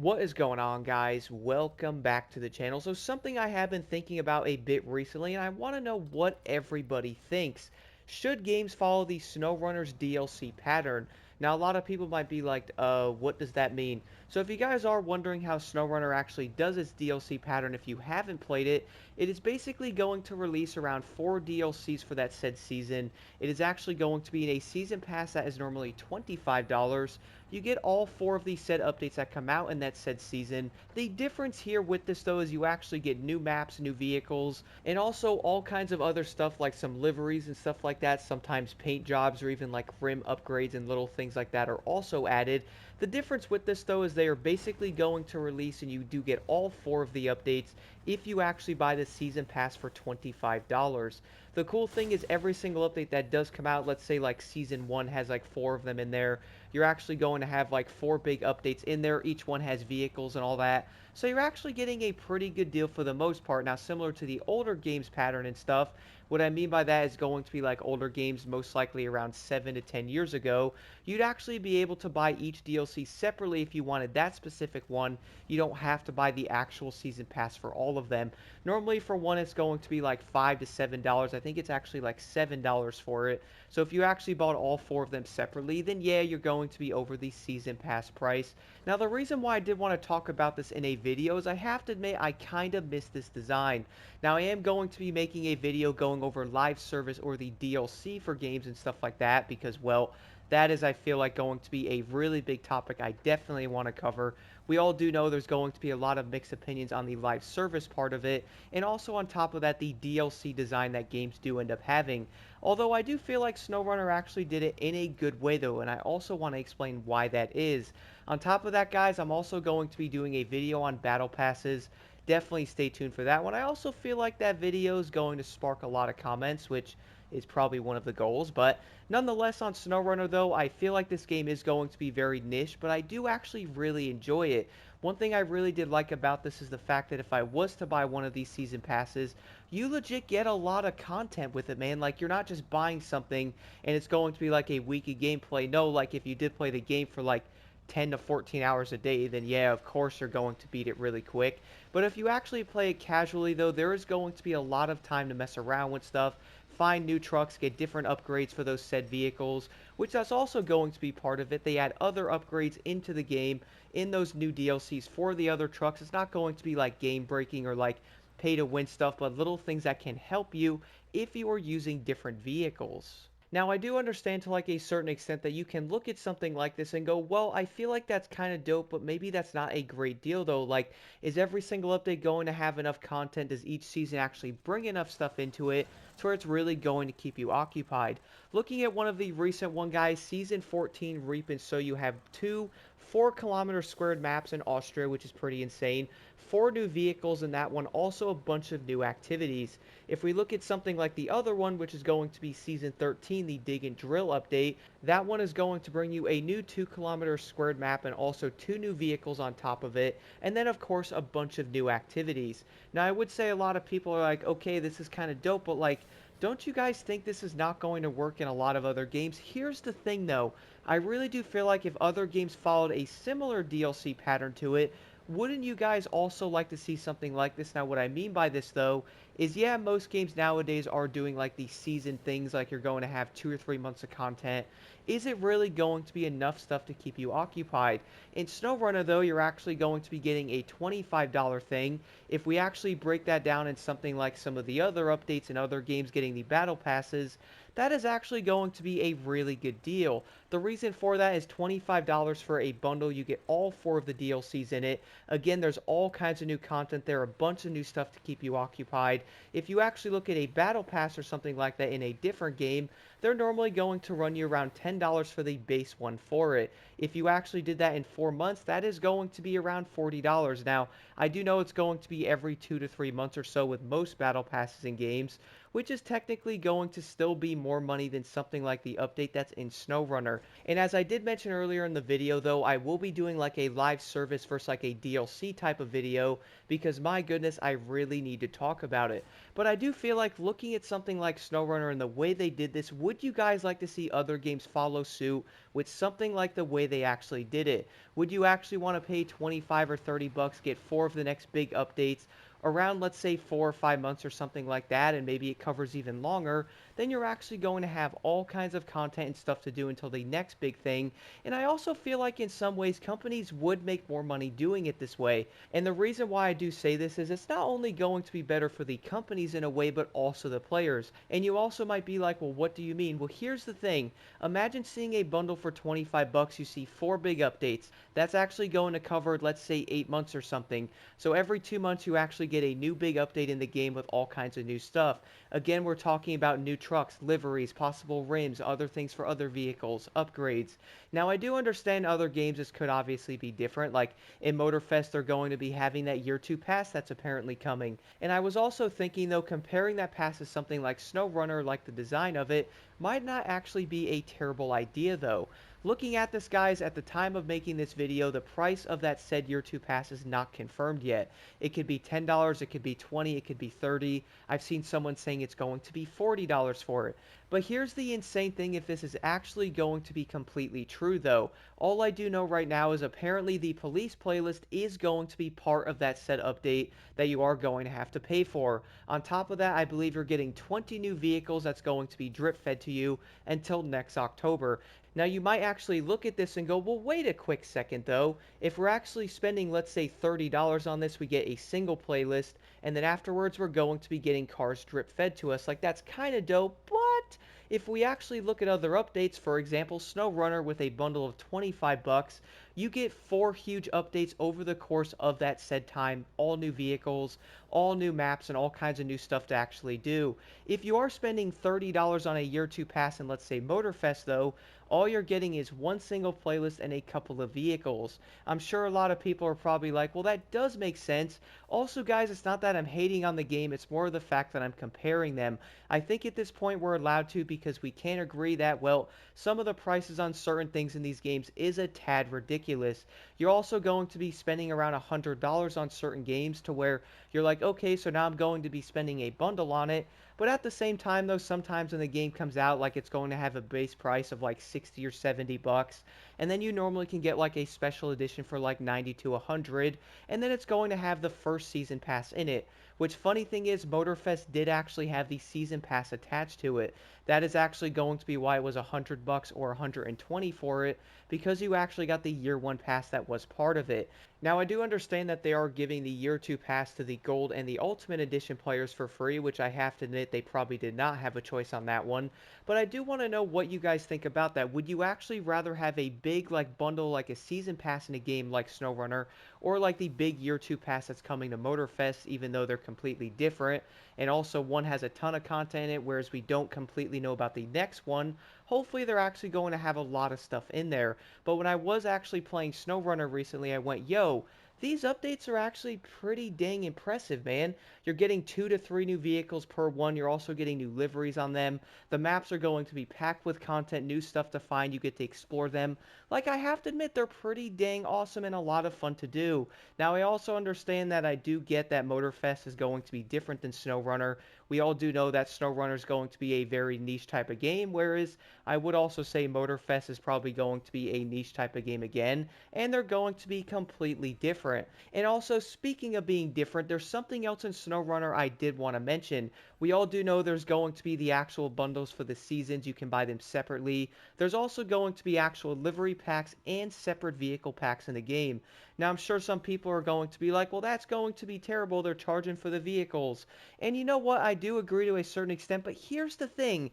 What is going on, guys? Welcome back to the channel. So something I have been thinking about a bit recently, and I want to know what everybody thinks. Should games follow the SnowRunners DLC pattern? Now, a lot of people might be like, what does that mean? So if you guys are wondering how SnowRunner actually does its DLC pattern, if you haven't played it, it is basically going to release around 4 DLCs for that said season. It is actually going to be in a season pass that is normally $25. You get all 4 of these said updates that come out in that said season. The difference here with this though is you actually get new maps, new vehicles, and also all kinds of other stuff like some liveries and stuff like that. Sometimes paint jobs or even like rim upgrades and little things like that are also added. The difference with this though is they are basically going to release, and you do get all 4 of the updates if you actually buy the season pass for $25. The cool thing is every single update that does come out, let's say like season 1 has like 4 of them in there, you're actually going to have like 4 big updates in there. Each one has vehicles and all that. So you're actually getting a pretty good deal for the most part. Now, similar to the older games pattern and stuff, what I mean by that is going to be like older games, most likely around 7 to 10 years ago. You'd actually be able to buy each DLC separately if you wanted that specific one. You don't have to buy the actual season pass for all of them. Normally for one it's going to be like $5 to $7. I think it's actually like $7 for it. So if you actually bought all 4 of them separately, then yeah, you're going to be over the season pass price. Now the reason why I did want to talk about this in a video is I have to admit I kind of missed this design. Now I am going to be making a video going over live service or the DLC for games and stuff like that because, well, that is, I feel like, going to be a really big topic I definitely want to cover. We all do know there's going to be a lot of mixed opinions on the live service part of it, and also on top of that, the DLC design that games do end up having. Although I do feel like SnowRunner actually did it in a good way though, and I also want to explain why that is. On top of that, guys, I'm also going to be doing a video on battle passes. Definitely stay tuned for that one. I also feel like that video is going to spark a lot of comments, which is probably one of the goals. But nonetheless, on SnowRunner, though, I feel like this game is going to be very niche, but I do actually really enjoy it. One thing I really did like about this is the fact that if I was to buy one of these season passes, you legit get a lot of content with it, man. Like, you're not just buying something and it's going to be like a week of gameplay. No, like, if you did play the game for like 10 to 14 hours a day, then yeah, of course you're going to beat it really quick. But if you actually play it casually, though, there is going to be a lot of time to mess around with stuff, find new trucks, get different upgrades for those said vehicles, which that's also going to be part of it. They add other upgrades into the game in those new DLCs for the other trucks. It's not going to be like game breaking or like pay to win stuff, but little things that can help you if you are using different vehicles. Now, I do understand to like a certain extent that you can look at something like this and go, well, I feel like that's kind of dope, but maybe that's not a great deal though. Like, is every single update going to have enough content? Does each season actually bring enough stuff into it to where it's really going to keep you occupied? Looking at one of the recent one, guys, Season 14 Reap and Sow, you have two 4 kilometer squared maps in Austria, which is pretty insane. 4 new vehicles in that one, also a bunch of new activities. If we look at something like the other one, which is going to be Season 13, the Dig and Drill update, that one is going to bring you a new 2 kilometer squared map and also 2 new vehicles on top of it, and then of course a bunch of new activities. Now I would say a lot of people are like, okay, this is kind of dope, but like, don't you guys think this is not going to work in a lot of other games? Here's the thing though, I really do feel like if other games followed a similar DLC pattern to it, wouldn't you guys also like to see something like this? Now, what I mean by this, though, is yeah, most games nowadays are doing like these season things, like you're going to have 2 or 3 months of content. Is it really going to be enough stuff to keep you occupied? In SnowRunner, though, you're actually going to be getting a $25 thing. If we actually break that down in something like some of the other updates and other games getting the battle passes, that is actually going to be a really good deal. The reason for that is $25 for a bundle. You get all 4 of the DLCs in it. Again, there's all kinds of new content there, a bunch of new stuff to keep you occupied. If you actually look at a battle pass or something like that in a different game, they're normally going to run you around $10 for the base one for it. If you actually did that in 4 months, that is going to be around $40. Now, I do know it's going to be every 2 to 3 months or so with most battle passes in games. which is technically going to still be more money than something like the update that's in Snowrunner. And as I did mention earlier in the video though, I will be doing like a live service versus like a DLC type of video because my goodness, I really need to talk about it. But I do feel like looking at something like Snowrunner and the way they did this, would you guys like to see other games follow suit with something like the way they actually did it? Would you actually want to pay 25 or 30 bucks, get 4 of the next big updates around, let's say, 4 or 5 months or something like that, and maybe it covers even longer? Then you're actually going to have all kinds of content and stuff to do until the next big thing. And I also feel like in some ways companies would make more money doing it this way. And the reason why I do say this is it's not only going to be better for the companies in a way, but also the players. And you also might be like, well, what do you mean? Well, here's the thing. Imagine seeing a bundle for 25 bucks, you see 4 big updates. That's actually going to cover, let's say, 8 months or something. So every 2 months you actually get a new big update in the game with all kinds of new stuff. Again, we're talking about new trucks, liveries, possible rims, other things for other vehicles, upgrades. Now, I do understand other games this could obviously be different. Like in Motorfest, they're going to be having that year 2 pass that's apparently coming. And I was also thinking, though, comparing that pass to something like SnowRunner, like the design of it, might not actually be a terrible idea, though. Looking at this, guys, at the time of making this video, the price of that said year 2 pass is not confirmed yet. It could be $10, it could be $20, it could be $30. I've seen someone saying it's going to be $40 for it. But here's the insane thing if this is actually going to be completely true, though. All I do know right now is apparently the police playlist is going to be part of that said update that you are going to have to pay for. On top of that, I believe you're getting 20 new vehicles that's going to be drip fed to you until next October. Now, you might actually look at this and go, well, wait a quick second, though. If we're actually spending, let's say, $30 on this, we get a single playlist, and then afterwards we're going to be getting cars drip fed to us. Like, that's kind of dope, but if we actually look at other updates, for example, SnowRunner with a bundle of 25 bucks, you get 4 huge updates over the course of that said time, all new vehicles, all new maps, and all kinds of new stuff to actually do. If you are spending $30 on a year 2 pass in, let's say, Motorfest, though, all you're getting is one single playlist and a couple of vehicles. I'm sure a lot of people are probably like, well, that does make sense. Also, guys, it's not that I'm hating on the game, it's more the fact that I'm comparing them. I think at this point we're allowed to because we can agree that, well, some of the prices on certain things in these games is a tad ridiculous. You're also going to be spending around $100 on certain games to where you're like, okay, so now I'm going to be spending a bundle on it. But at the same time, though, sometimes when the game comes out, like it's going to have a base price of like 60 or 70 bucks, and then you normally can get like a special edition for like 90 to 100, and then it's going to have the first season pass in it. Which, funny thing is, Motorfest did actually have the season pass attached to it. That is actually going to be why it was 100 bucks or 120 for it, because you actually got the year 1 pass that was part of it. Now, I do understand that they are giving the year 2 pass to the gold and the ultimate edition players for free, which I have to admit they probably did not have a choice on that one. But I do want to know what you guys think about that. Would you actually rather have a big like bundle like a season pass in a game like SnowRunner, or like the big year 2 pass that's coming to Motorfest, even though they're completely different? And also one has a ton of content in it, whereas we don't completely know about the next one. Hopefully they're actually going to have a lot of stuff in there. But when I was actually playing SnowRunner recently, I went, yo, these updates are actually pretty dang impressive, man. You're getting 2 to 3 new vehicles per one. You're also getting new liveries on them. The maps are going to be packed with content, new stuff to find. You get to explore them. Like, I have to admit, they're pretty dang awesome and a lot of fun to do. Now, I also understand that I do get that Motorfest is going to be different than SnowRunner. We all do know that SnowRunner is going to be a very niche type of game, whereas I would also say Motorfest is probably going to be a niche type of game again, and they're going to be completely different. And also, speaking of being different, there's something else in SnowRunner I did want to mention. We all do know there's going to be the actual bundles for the seasons. You can buy them separately. There's also going to be actual livery packs and separate vehicle packs in the game. Now, I'm sure some people are going to be like, well, that's going to be terrible. They're charging for the vehicles. And you know what? I do agree to a certain extent, but here's the thing.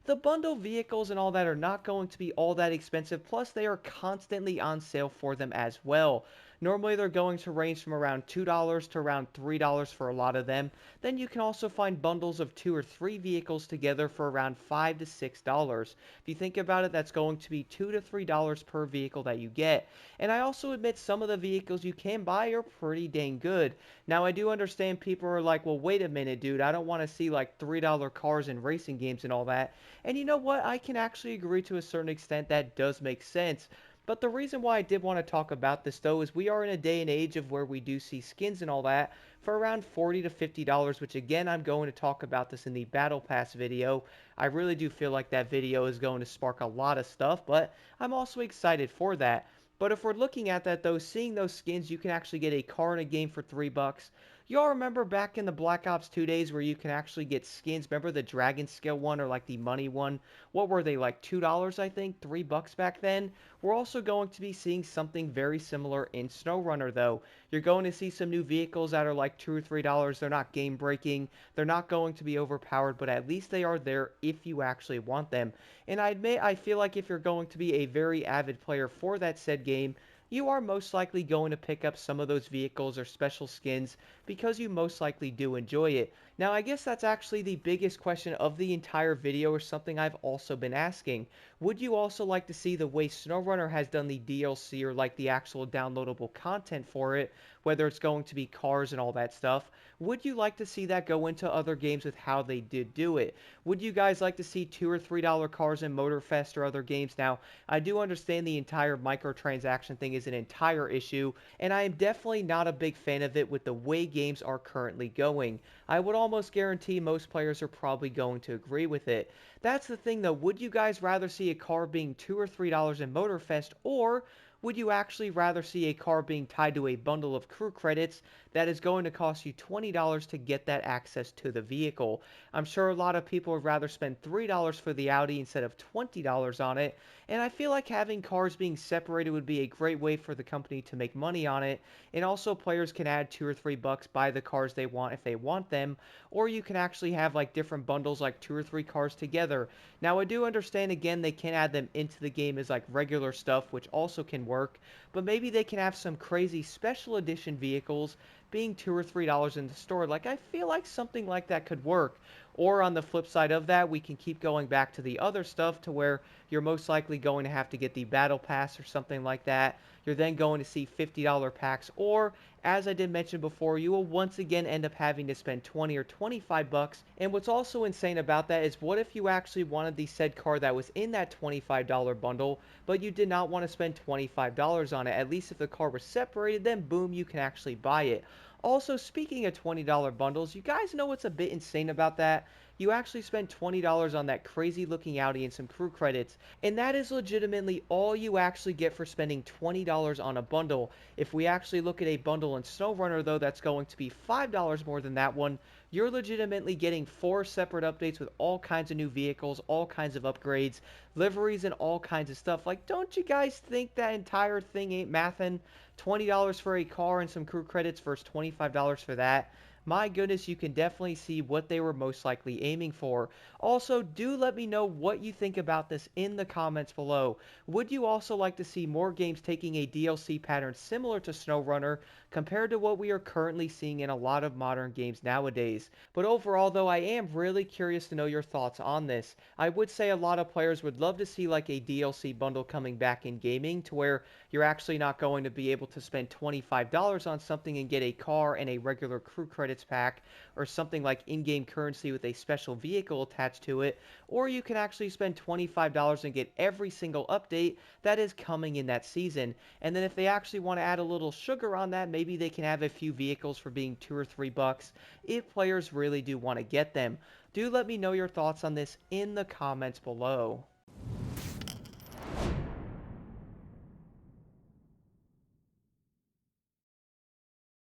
The bundle vehicles and all that are not going to be all that expensive, plus they are constantly on sale for them as well. Normally they're going to range from around $2 to around $3 for a lot of them. Then you can also find bundles of 2 or 3 vehicles together for around $5 to $6. If you think about it, that's going to be $2 to $3 per vehicle that you get. And I also admit some of the vehicles you can buy are pretty dang good. Now I do understand people are like, well, wait a minute, dude, I don't want to see like $3 cars in racing games and all that. And you know what? I can actually agree to a certain extent that does make sense. But the reason why I did want to talk about this though is we are in a day and age of where we do see skins and all that for around $40 to $50, which again I'm going to talk about this in the Battle Pass video. I really do feel like that video is going to spark a lot of stuff, but I'm also excited for that. But if we're looking at that though, seeing those skins, you can actually get a car in a game for $3. Y'all remember back in the Black Ops 2 days where you can actually get skins? Remember the Dragon Scale one or like the money one? What were they, like $2 I think? $3 back then? We're also going to be seeing something very similar in Snowrunner though. You're going to see some new vehicles that are like $2 or $3. They're not game breaking. They're not going to be overpowered, but at least they are there if you actually want them. And I admit, I feel like if you're going to be a very avid player for that said game, you are most likely going to pick up some of those vehicles or special skins because you most likely do enjoy it. Now, I guess that's actually the biggest question of the entire video, or something I've also been asking. Would you also like to see the way Snowrunner has done the DLC or like the actual downloadable content for it, whether it's going to be cars and all that stuff? Would you like to see that go into other games with how they did do it? Would you guys like to see $2 or $3 cars in Motorfest or other games? Now, I do understand the entire microtransaction thing is an entire issue, and I am definitely not a big fan of it with the way games are currently going. I would almost guarantee most players are probably going to agree with it. That's the thing though, would you guys rather see a car being $2 or $3 in Motorfest, or would you actually rather see a car being tied to a bundle of crew credits that is going to cost you $20 to get that access to the vehicle? I'm sure a lot of people would rather spend $3 for the Audi instead of $20 on it, and I feel like having cars being separated would be a great way for the company to make money on it, and also players can add $2 or $3, buy the cars they want if they want them, or you can actually have like different bundles like 2 or 3 cars together. Now I do understand again they can add them into the game as like regular stuff, which also can work, but maybe they can have some crazy special edition vehicles being $2 or $3 in the store. Like, I feel like something like that could work. Or on the flip side of that, we can keep going back to the other stuff to where you're most likely going to have to get the battle pass or something like that. You're then going to see $50 packs, or as I did mention before, you will once again end up having to spend 20 or 25 bucks. And what's also insane about that is, what if you actually wanted the said car that was in that $25 bundle, but you did not want to spend $25 on it? At least if the car was separated, then boom, you can actually buy it. Also, speaking of $20 bundles, you guys know what's a bit insane about that? You actually spend $20 on that crazy looking Audi and some crew credits, and that is legitimately all you actually get for spending $20 on a bundle. If we actually look at a bundle in Snowrunner though, that's going to be $5 more than that one. You're legitimately getting 4 separate updates with all kinds of new vehicles, all kinds of upgrades, liveries, and all kinds of stuff. Like, don't you guys think that entire thing ain't mathin'? $20 for a car and some crew credits versus $25 for that. My goodness, you can definitely see what they were most likely aiming for. Also, do let me know what you think about this in the comments below. Would you also like to see more games taking a DLC pattern similar to Snowrunner compared to what we are currently seeing in a lot of modern games nowadays? But overall though, I am really curious to know your thoughts on this. I would say a lot of players would love to see like a DLC bundle coming back in gaming, to where you're actually not going to be able to spend $25 on something and get a car and a regular crew credits pack, or something like in-game currency with a special vehicle attached to it, or you can actually spend $25 and get every single update that is coming in that season. And then if they actually want to add a little sugar on that, maybe they can have a few vehicles for being $2 or $3 if players really do want to get them. Do let me know your thoughts on this in the comments below.